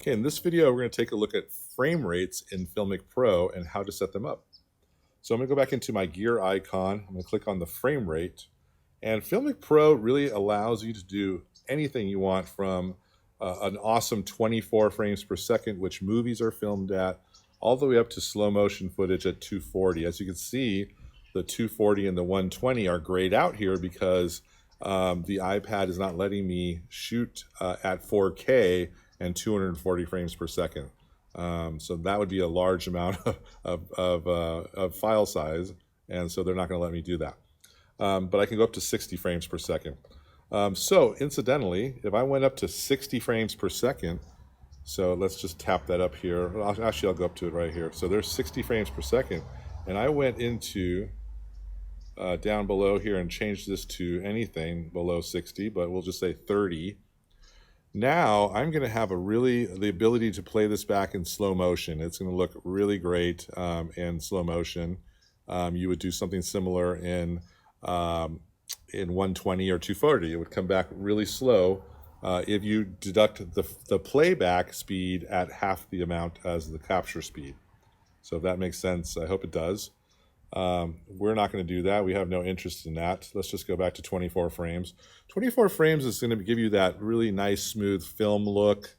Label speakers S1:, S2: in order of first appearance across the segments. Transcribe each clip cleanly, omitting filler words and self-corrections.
S1: Okay, in this video, we're going to take a look at frame rates in Filmic Pro and how to set them up. So I'm going to go back into my gear icon. I'm going to click on the frame rate. And Filmic Pro really allows you to do anything you want, from an awesome 24 frames per second, which movies are filmed at, all the way up to slow motion footage at 240. As you can see, the 240 and the 120 are grayed out here because the iPad is not letting me shoot at 4K and 240 frames per second. So that would be a large amount of file size, and so they're not going to let me do that. But I can go up to 60 frames per second. So incidentally, if I went up to 60 frames per second, so let's just tap that up here. Actually, I'll go up to it right here. So there's 60 frames per second, and I went into down below here and changed this to anything below 60, but we'll just say 30. Now I'm going to have the ability to play this back in slow motion. It's going to look really great in slow motion. You would do something similar in 120 or 240. It would come back really slow if you deduct the playback speed at half the amount as the capture speed. So if that makes sense, I hope it does. We're not going to do that. We have no interest in that. Let's just go back to 24 frames. 24 frames is going to give you that really nice, smooth film look.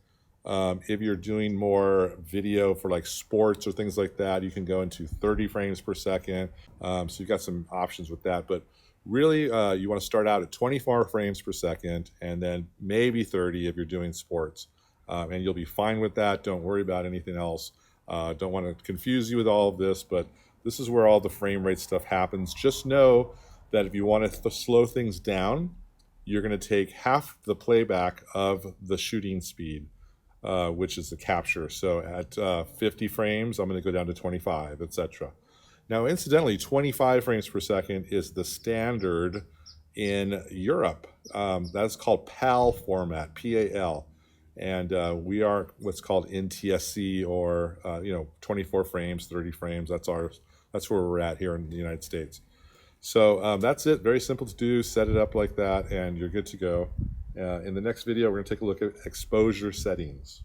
S1: If you're doing more video for like sports or things like that, you can go into 30 frames per second. So you've got some options with that. But really, you want to start out at 24 frames per second and then maybe 30 if you're doing sports. And you'll be fine with that. Don't worry about anything else. Don't want to confuse you with all of this, but this is where all the frame rate stuff happens. Just know that if you want to slow things down, you're going to take half the playback of the shooting speed, which is the capture. So at 50 frames, I'm going to go down to 25, etc. Now, incidentally, 25 frames per second is the standard in Europe. That's called PAL format, P-A-L. And we are what's called NTSC, or 24 frames, 30 frames. That's ours. That's where we're at here in the United States. So that's it. Very simple to do. Set it up like that, and you're good to go. In the next video, we're going to take a look at exposure settings.